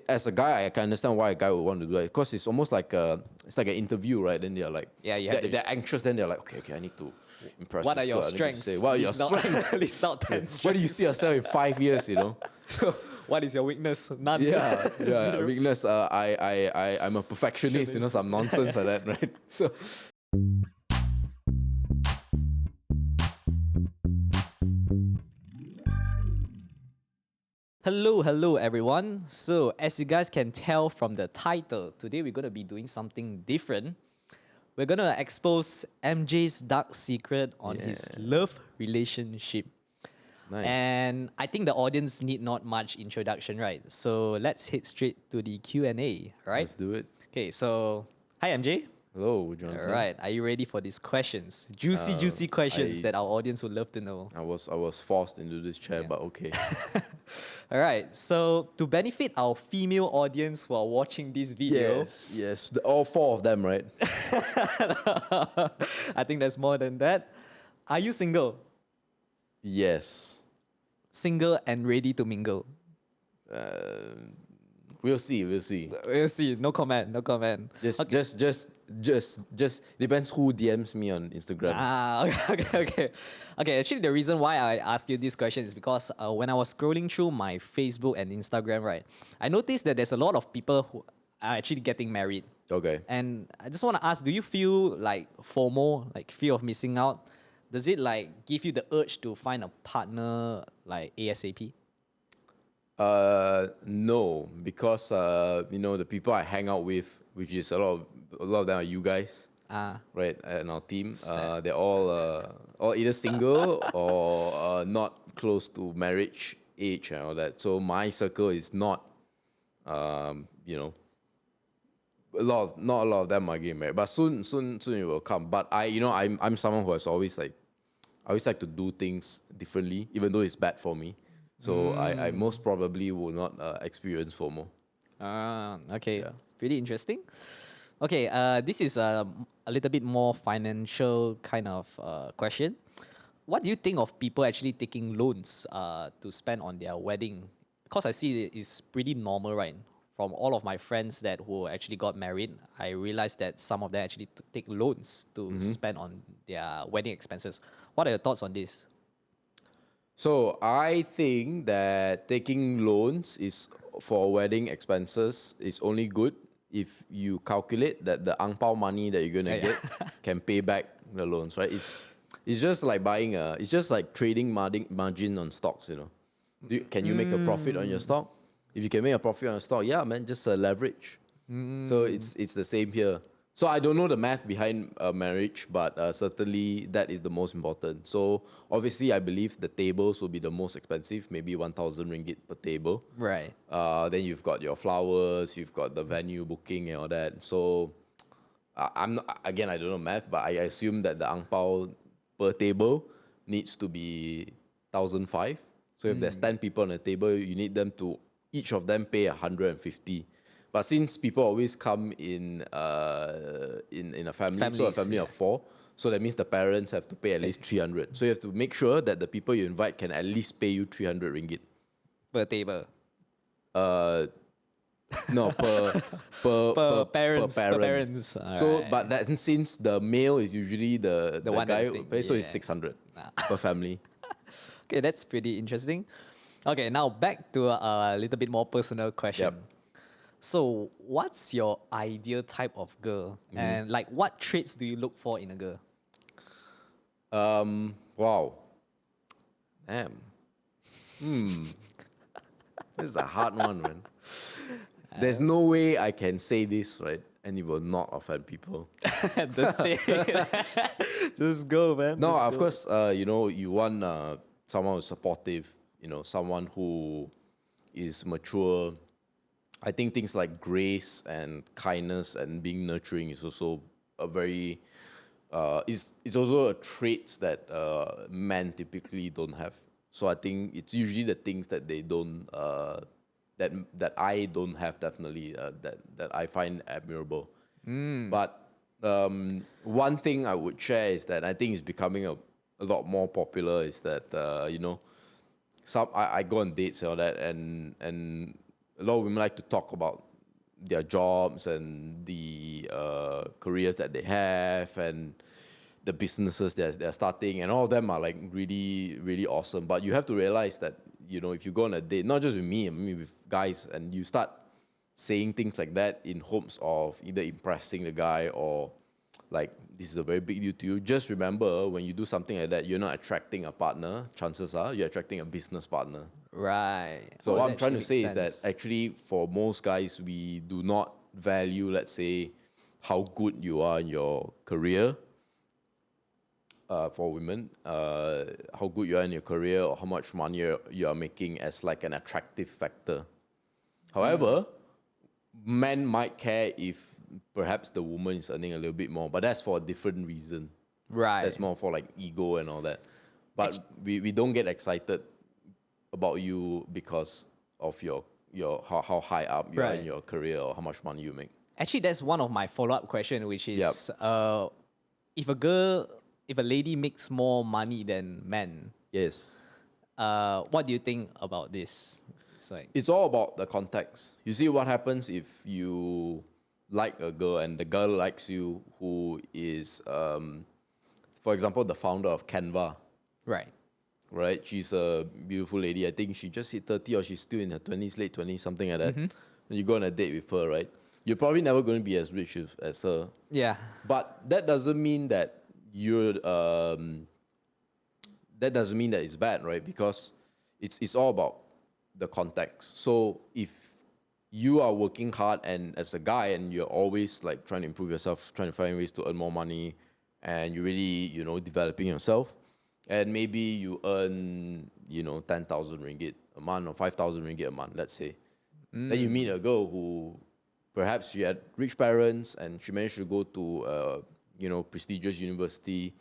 as a guy, I can understand why a guy would want to do that because it's almost like it's like an interview, right? Then they're like, Yeah, you have to- they're anxious. Then they're like, okay, I need to impress. What this are your girl. I need to strengths? say, what are your List out- strengths? List out 10 strengths. Where do you see yourself in 5 years? You know. So, What is your weakness? None. yeah. Zero. Weakness. I'm a perfectionist. You know, some nonsense like that, right? So. Hello everyone. So as you guys can tell from the title, today we're going to be doing something different. We're going to expose MJ's dark secret on his love relationship. Nice. And I think the audience need not much introduction, right? So let's hit straight to the Q&A, right? Let's do it. Okay, so hi MJ. Hello, Jonathan. All right, are you ready for these questions? Juicy questions that our audience would love to know. I was forced into this chair, but okay. All right, so to benefit our female audience who are watching this video, Yes. All 4 of them, right? I think there's more than that. Are you single? Yes. Single and ready to mingle? We'll see. We'll see. No comment. Just depends who DMs me on Instagram. Okay, actually the reason why I ask you this question is because when I was scrolling through my Facebook and Instagram, right, I noticed that there's a lot of people who are actually getting married. Okay. And I just want to ask, do you feel like FOMO, like fear of missing out? Does it like give you the urge to find a partner like ASAP? No, because the people I hang out with, which is a lot of them are you guys, right? And our team, they're all either single or not close to marriage age and all that. So my circle is not, not a lot of them are getting married, but soon it will come. But I'm someone who has always like to do things differently, even though it's bad for me. So I most probably will not experience FOMO. Okay. Yeah. Pretty interesting. Okay, this is a little bit more financial kind of question. What do you think of people actually taking loans to spend on their wedding? Because I see it's pretty normal, right? From all of my friends who actually got married, I realized that some of them actually take loans to spend on their wedding expenses. What are your thoughts on this? So I think that taking loans is for wedding expenses is only good if you calculate that the ang pao money that you're gonna get can pay back the loans, right? It's just like it's just like trading margin on stocks, you know. Can you make a profit on your stock? If you can make a profit on your stock, yeah, man, just leverage. So it's the same here. So I don't know the math behind marriage, but certainly that is the most important. So obviously, I believe the tables will be the most expensive, maybe 1,000 ringgit per table. Right. Then you've got your flowers, you've got the venue booking and all that. So I don't know math, but I assume that the ang pao per table needs to be 1,500. So if there's 10 people on the table, you need each of them pay 150. But since people always come in a family, Families, so a family of 4, so that means the parents have to pay at least 300. So you have to make sure that the people you invite can at least pay you 300 ringgit. Per table. No, per parents. parent. Per parents. So, Alright. but that since the male is usually the one guy that's who big, pays, so it's yeah. 600 per family. Okay, that's pretty interesting. Okay, now back to a little bit more personal question. Yep. So, what's your ideal type of girl? And like, what traits do you look for in a girl? Wow. Damn. This is a hard one, man. There's no way I can say this, right? And it will not offend people. Just say it. Just go, man. No, Just of go. course, you want someone who's supportive, someone who is mature. I think things like grace and kindness and being nurturing is also a very, it's also a trait that men typically don't have. So I think it's usually the things that they don't, that I don't have definitely, that I find admirable. But one thing I would share is that I think is becoming a lot more popular is that, I go on dates and all that, and a lot of women like to talk about their jobs and the careers that they have and the businesses that they're starting, and all of them are like really, really awesome. But you have to realize that, you know, if you go on a date, not just with me, I mean with guys, and you start saying things like that in hopes of either impressing the guy or like this is a very big deal to you, just remember when you do something like that, you're not attracting a partner. Chances are you're attracting a business partner. Right. So Oh, what that I'm trying to actually say makes is that sense. actually for most guys, we do not value, let's say, how good you are in your career. For women, how good you are in your career or how much money you are making as like an attractive factor. However, men might care if perhaps the woman is earning a little bit more, but that's for a different reason. Right. That's more for like ego and all that. But we don't get excited about you because of your how high up you are in Right. your career or how much money you make. Actually, that's one of my follow-up question, which Yep. is, if a lady makes more money than men, Yes. what do you think about this? It's like, It's all about the context. You see what happens if you like a girl and the girl likes you, who is, for example, the founder of Canva, right. right? She's a beautiful lady. I think she just hit 30 or she's still in her 20s, late 20s, something like that. And you go on a date with her, right? You're probably never going to be as rich as her. Yeah. But that doesn't mean that that doesn't mean that it's bad, right? Because it's all about the context. So if you are working hard and as a guy and you're always like trying to improve yourself, trying to find ways to earn more money, and you're really, you know, developing yourself, and maybe you earn, you know, 10,000 ringgit a month or 5,000 ringgit a month, let's say. Then you meet a girl who perhaps she had rich parents and she managed to go to you know, prestigious university.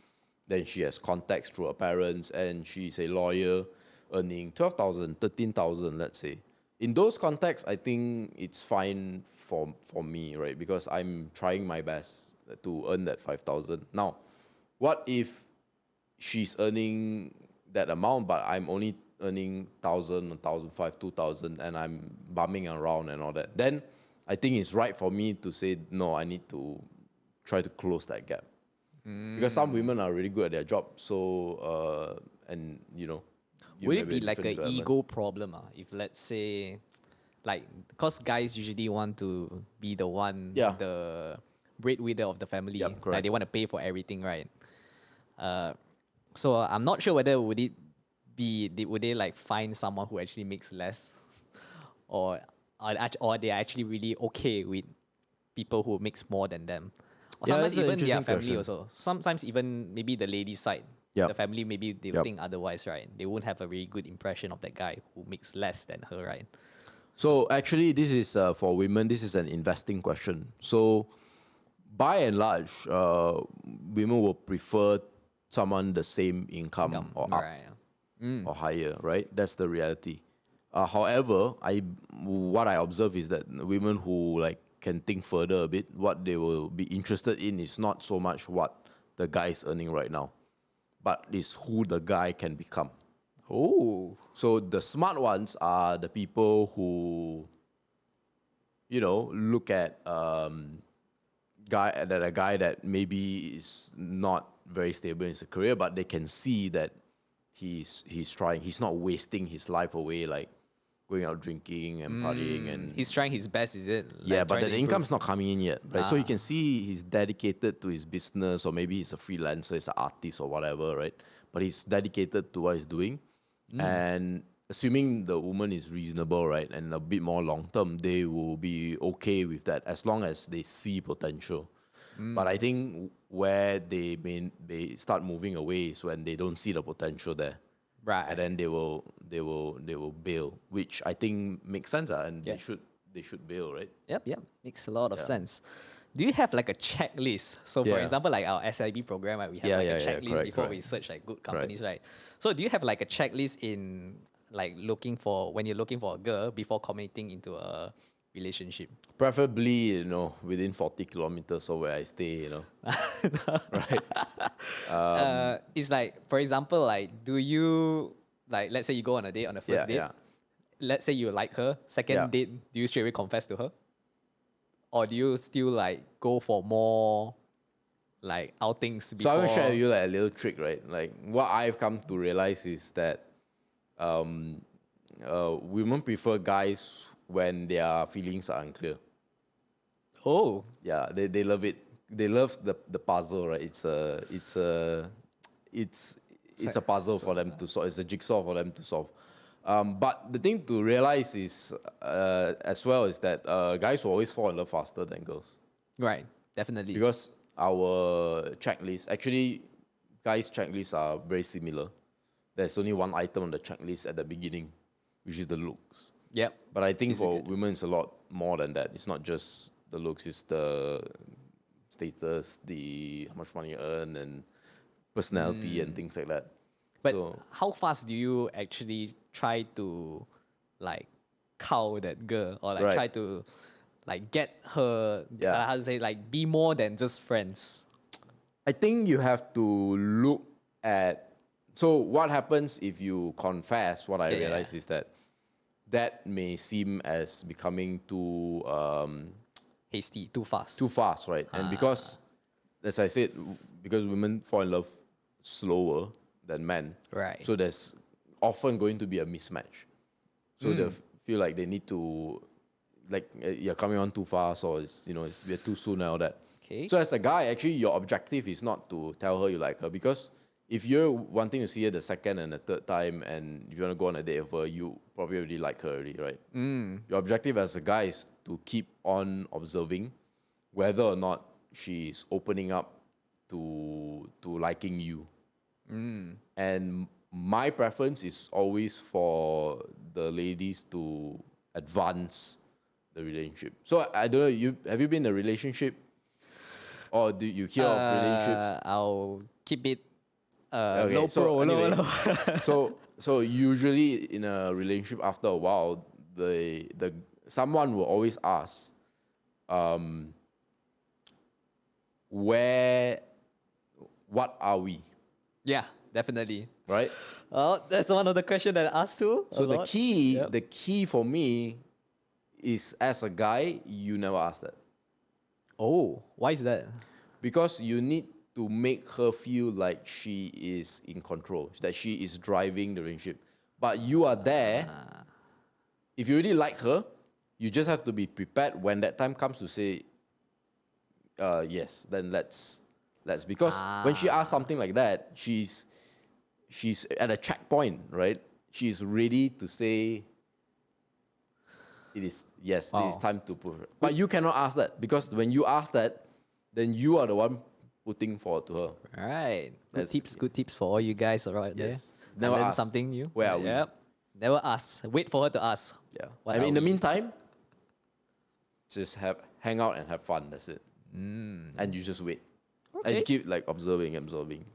Then she has contacts through her parents and she's a lawyer earning 12,000, 13,000, let's say. In those contexts, I think it's fine for me, right? Because I'm trying my best to earn that 5,000. Now, what if she's earning that amount, but I'm only earning 1,000, 1,500, 2,000, and I'm bumming around and all that? Then I think it's right for me to say, no, I need to try to close that gap. Because some women are really good at their job. So, and you know, you Would may it be be a like different an development. ego problem? If let's say, like, because guys usually want to be the one, Yeah. the breadwinner of the family, Yep, like correct. they want to pay for everything, right? Uh, so I'm not sure whether would they like find someone who actually makes less, or they are actually really okay with people who makes more than them, or Yeah, sometimes that's an even their interesting family question. also. Sometimes even maybe the lady's side, Yep. the family maybe they Yep. think otherwise, right? They won't have a very good impression of that guy who makes less than her, right? So actually, this is for women. This is an investing question. So by and large, women will prefer someone the same income Income, or up right? or higher, right? That's the reality. However, what I observe is that women who like can think further a bit, what they will be interested in is not so much what the guy is earning right now, but is who the guy can become. Oh, So the smart ones are the people who, you know, look at a guy that maybe is not very stable in his career, but they can see that he's trying. He's not wasting his life away like going out drinking and partying and he's trying his best, is it? yeah, Like but trying the to improve. income's not coming in yet, right? So you Ah. can see he's dedicated to his business, or maybe he's a freelancer, he's an artist or whatever, right? But he's dedicated to what he's doing, and assuming the woman is reasonable, right, and a bit more long term, they will be okay with that as long as they see potential. But I think where they start moving away is when they don't see the potential there, Right. and then they will bail, which I think makes sense, and Yeah. they should bail, right? Yep. Makes a lot of Yeah. sense. Do you have like a checklist? So for Yeah. example, like our SIB program, right, we have Yeah, like yeah, a yeah, checklist correct, before we correct. search like good companies, right? So do you have like a checklist in like when you're looking for a girl before committing into a relationship? Preferably, you know, within 40 kilometers of where I stay, you know. Right. It's like, for example, like, do you, like, let's say you go on a date on the Yeah, first date, yeah. let's say you like her, second Yeah. date, do you straight away confess to her? Or do you still like go for more like outings So I'm gonna share before? with you like a little trick, right? Like what I've come to realize is that um, women prefer guys when their feelings are unclear. Oh, Yeah, they love it. They love the puzzle, right? It's so, it's a puzzle for them to solve. It's a jigsaw for them to solve. But the thing to realize is as well is that guys will always fall in love faster than girls right, definitely. because our checklist actually guys checklists are very similar. There's only one item on the checklist at the beginning, which is the looks. Yep. But I think Is it for good? women, it's a lot more than that. It's not just the looks; it's the status, the how much money you earn, and personality and things like that. But So how fast do you actually try to like cow that girl or like Right. try to like get her Yeah. how to say like be more than just friends? I think you have to look at. So what happens if you confess? What I Yeah. realize is that may seem as becoming Hasty, too fast. too fast, right? And because, as I said, because women fall in love slower than men, Right. so there's often going to be a mismatch. So they feel like they need to, like you're coming on too fast, or we're too soon and all that. Okay. So as a guy, actually, your objective is not to tell her you like her, because if you're wanting to see her the second and the third time, and if you want to go on a date with her, you probably already like her already, right? Your objective as a guy is to keep on observing whether or not she's opening up to liking you. And my preference is always for the ladies to advance the relationship. So I don't know, have you been in a relationship, or do you hear of relationships? I'll keep it Okay, low so pro, anyway, low. so usually in a relationship, after a while, the someone will always ask, where, what are we, Yeah, definitely. right? Oh, that's one of the questions that I asked too. So the key, Yep. the key for me is, as a guy, you never ask that, Oh, why is that? because you need to make her feel like she is in control, that she is driving the relationship. But you are there. If you really like her, you just have to be prepared when that time comes to say, yes, then let's because when she asks something like that, she's at a checkpoint, right? She's ready to say it is, yes, it is Wow. time to put her. But you cannot ask that, because when you ask that, then you are the one putting forward to her. Right. That's- Good tips for all you guys right there. Yes. I Never learned ask, something new. where are we? Yep. Never ask. Wait for her to ask. Yeah. What I mean, are in the we? meantime, just hang out and have fun. That's it. And you just wait. And you Okay. keep like observing.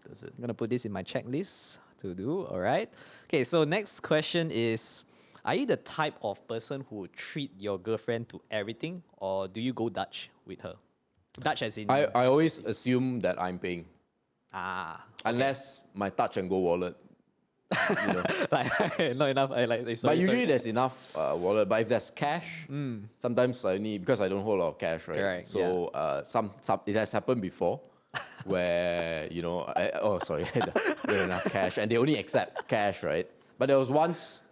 That's it. I'm gonna put this in my checklist to do. All right. Okay. So next question is: are you the type of person who would treat your girlfriend to everything, or do you go Dutch with her? Dutch as in I always assume that I'm paying, ah, unless my touch and go wallet. You know. like not enough. I like. But Sorry, usually sorry. there's enough wallet. But if there's cash, sometimes I need, because I don't hold a lot of cash, right? Correct, So some it has happened before, where oh sorry, I don't have enough cash, and they only accept cash, right? But there was once,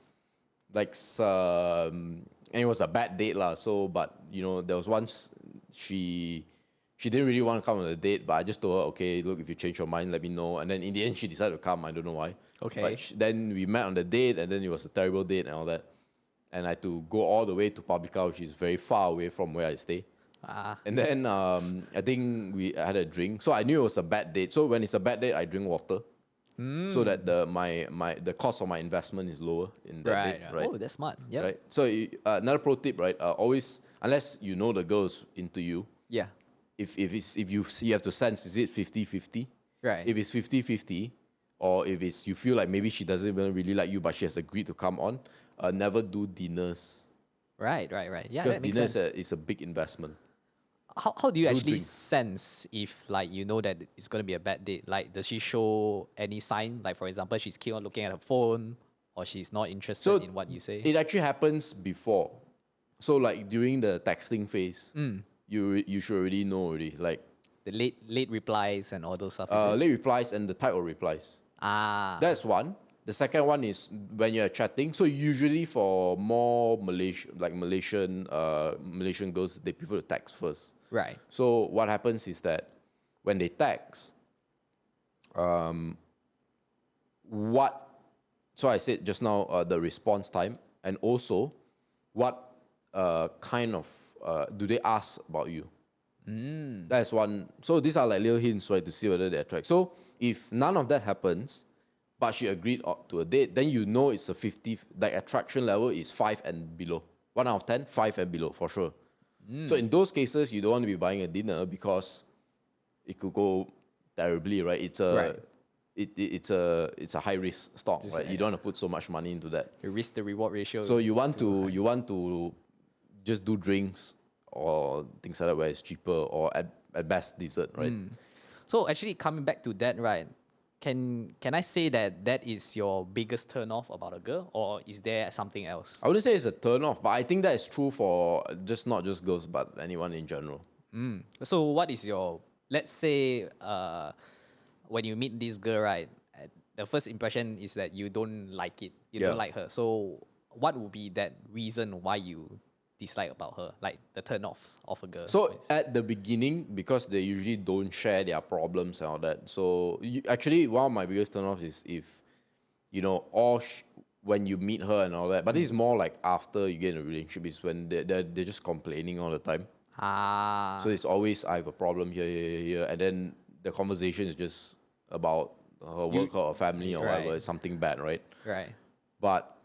like and it was a bad date lah. So but there was once she didn't really want to come on the date, but I just told her, okay, look, if you change your mind, let me know. And then in the end, she decided to come. I don't know why. Okay. But then we met on the date, and then it was a terrible date and all that. And I had to go all the way to Publica, which is very far away from where I stay. Ah, And then I think we had a drink. So I knew it was a bad date. So when it's a bad date, I drink water, so that the cost of my investment is lower in that right. date, right? Oh, that's smart. Yep. Right. So another pro tip, right? Always, unless you know the girl's into you, Yeah. if you have to sense, is it 50-50? Right. If it's 50-50, or if it's you feel like maybe she doesn't even really like you, but she has agreed to come on, never do dinners, Right. Yeah, because that makes dinner sense. is a big investment. How do you Do actually drink. sense if like you know that it's gonna be a bad date? Like, does she show any sign? Like, for example, she's keep on looking at her phone. or she's not interested So in what you say? it actually happens before. So like during the texting phase, you should already know already. Like The late replies and all those stuff. Is it? late replies and the type of replies. Ah, That's one. The second one is when you're chatting. So usually for more Malaysian girls, they prefer to text first. right. So what happens is that when they text, what? So I said just now the response time, and also what kind of do they ask about you? That's one. So these are like little hints, right, to see whether they attract. So if none of that happens, but she agreed to a date, then you know it's a 50, like attraction level is 5 and below. 1 out of 10, 5 and below, for sure. So in those cases, you don't want to be buying a dinner because it could go terribly, right? It's a Right. it's a high risk stock, right? You don't want to put so much money into that. The risk to reward ratio. So you is want too to high. you want to just do drinks or things like that where it's cheaper, or at best dessert, right? So actually, coming back to that, right? Can I say that that is your biggest turn off about a girl, or is there something else? I wouldn't say it's a turn off, but I think that is true for not just girls, but anyone in general. So what is your, let's say, when you meet this girl, right? The first impression is that you don't like it, you Yeah. don't like her. So what would be that reason why you dislike about her, like the turn offs of a girl? So at the beginning, because they usually don't share their problems and all that. So actually, one of my biggest turn-offs is if, when you meet her and all that. But this is more like after you get in a relationship, is when they're just complaining all the time. Ah, So it's always, I have a problem here, here, and then the conversation is just about her work or her family or whatever. Right. It's something bad, right? right. But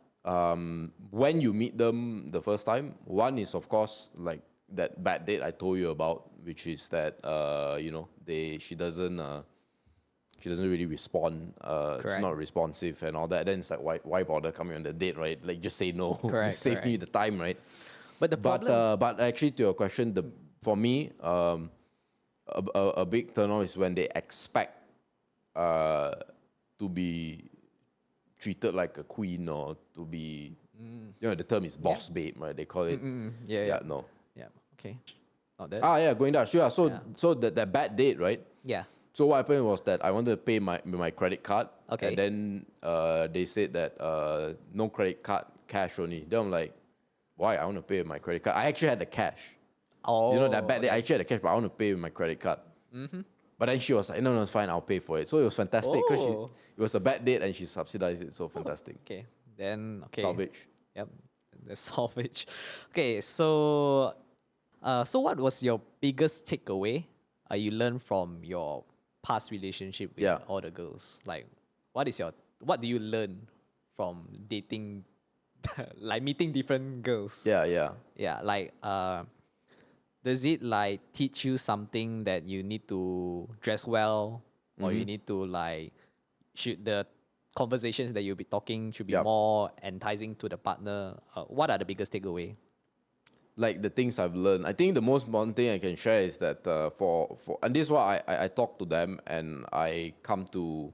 when you meet them the first time, one is of course like that bad date I told you about, which is that she doesn't really respond. She's Correct. not responsive and all that. Then it's like why bother coming on the date, right? Like just say no. Correct, Just save me correct. the time, right? But the problem, But actually to your question, for me, a big turn on is when they expect to be treated like a queen, or to be, the term is boss babe, right? They call it. yeah, No. yeah. Okay, not that. Ah, yeah, going down. Sure. So, Yeah. so that bad date, right? Yeah. So what happened was that I wanted to pay my credit card. Okay. And then they said that no credit card, cash only. Then I'm like, why? I want to pay with my credit card. I actually had the cash. Oh, That bad day, I actually had the cash, but I want to pay with my credit card. But then she was like, no, it's fine, I'll pay for it. So it was fantastic because Oh. it was a bad date and she subsidized it. So fantastic. Okay. Then okay. Salvage. Yep. The salvage. Okay. So, so what was your biggest takeaway? You learned from your past relationship with Yeah. all the girls. Like, what do you learn from dating, like meeting different girls? Yeah. Yeah. Like, does it like teach you something that you need to dress well, or you need to like, should the conversations that you'll be talking should be Yup. more enticing to the partner? What are the biggest takeaway? Like the things I've learned, I think the most important thing I can share is that for and this is what I talk to them, and I come to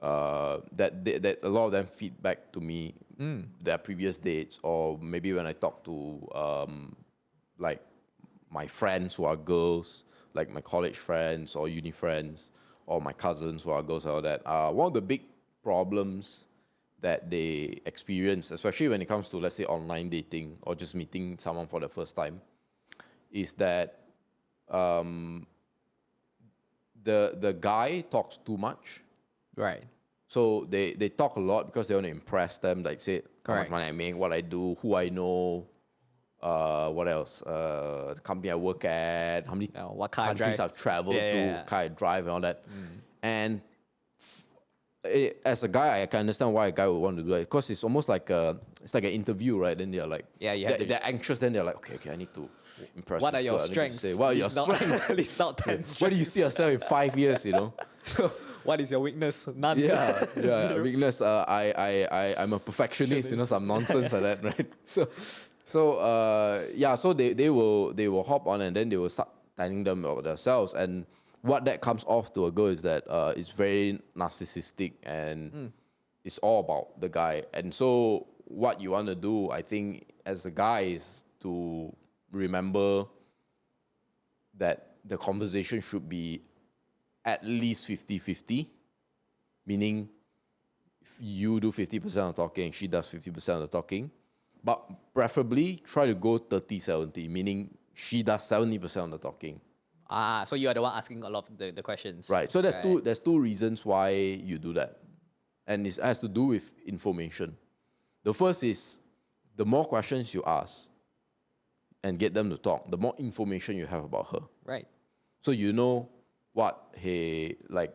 that a lot of them feedback to me their previous dates, or maybe when I talk to like my friends who are girls, like my college friends or uni friends, or my cousins who are girls and all that. One of the big problems that they experience, especially when it comes to, let's say, online dating or just meeting someone for the first time, is that the guy talks too much. Right. So they talk a lot because they want to impress them, like say how much Correct. money I make, what I do, who I know, what else, the company I work at, how many What car I countries drive. I've traveled Yeah, to, yeah, yeah. car I drive and all that. And as a guy, I can understand why a guy would want to do that, because it's almost like it's like an interview, right? Then they're like, Yeah, you have to- they're anxious. Then they're like, okay, I need to impress. What this are your girl. I need to strengths? say, what are your List out- strengths? List out 10 Where do strengths. you see yourself in 5 years? What is your weakness? None. Yeah, Zero. weakness. I'm a perfectionist. Some nonsense like that, right? So they will hop on, and then they will start telling them about themselves, and what that comes off to a girl is that it's very narcissistic, and it's all about the guy. And so what you want to do, I think, as a guy is to remember that the conversation should be at least 50-50, meaning if you do 50% of talking, she does 50% of the talking. But preferably try to go 30-70, meaning she does 70% of the talking. So you are the one asking a lot of the questions. Right. So there's two reasons why you do that. And it has to do with information. The first is the more questions you ask and get them to talk, the more information you have about her. Right. So you know what like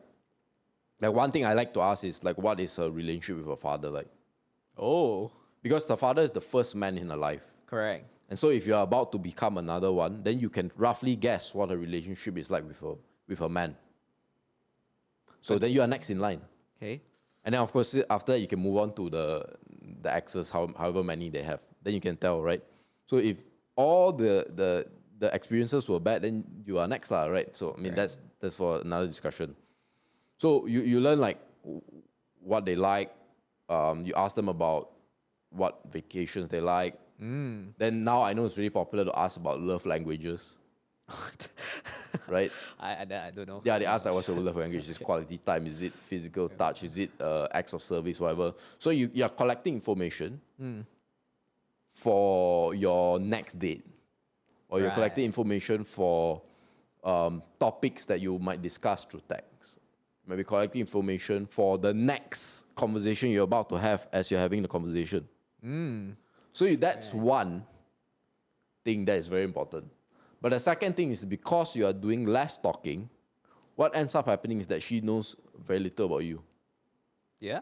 one thing I like to ask is like, what is her relationship with her father like? Oh, Because the father is the first man in her life. correct. And so if you're about to become another one, then you can roughly guess what her relationship is like with her man. So then you are next in line. Okay. And then of course after that you can move on to the exes, however many they have. Then you can tell, right? So if all the experiences were bad, then you are next, right? So I mean that's for another discussion. So you learn like what they like. You ask them about what vacations they like. Then now I know it's really popular to ask about love languages, right? I don't know. Yeah, they ask like, what's your love language? Is it quality time? Is it physical touch? Is it acts of service? Whatever. So you're collecting information for your next date, or you're collecting information for topics that you might discuss through text. Maybe collecting information for the next conversation you're about to have as you're having the conversation. So that's one thing that is very important. But the second thing is because you are doing less talking, what ends up happening is that she knows very little about you. Yeah.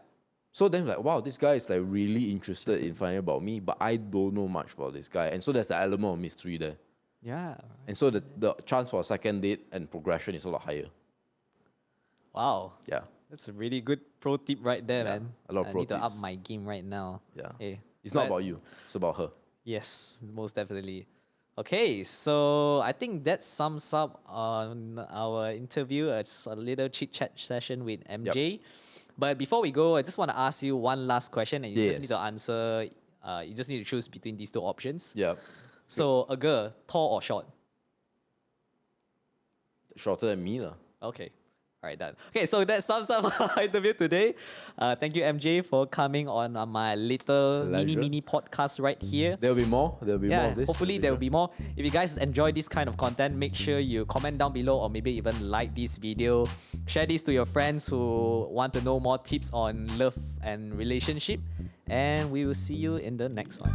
So then like, wow, this guy is like really interested in finding about me, but I don't know much about this guy. And so there's the element of mystery there. Yeah. And so the chance for a second date and progression is a lot higher. Wow. Yeah. That's a really good pro tip right there, Yeah, man. a lot of I pro need to up tips. my game right now. Yeah. Hey, It's not but- about you, it's about her. Yes, most definitely. Okay, so I think that sums up on our interview. It's a little chit chat session with MJ. But before we go, I just want to ask you one last question, and you just need to Yes. answer. You just need to choose between these two options. Yeah. So, a girl, tall or short? Shorter than me, lah. Okay. All right, done. Okay, so that sums up our interview today. Thank you, MJ, for coming on my little Pleasure. mini podcast right here. There'll be more. There'll be more of this. Hopefully there will be more. If you guys enjoy this kind of content, make sure you comment down below or maybe even like this video. Share this to your friends who want to know more tips on love and relationship. And we will see you in the next one.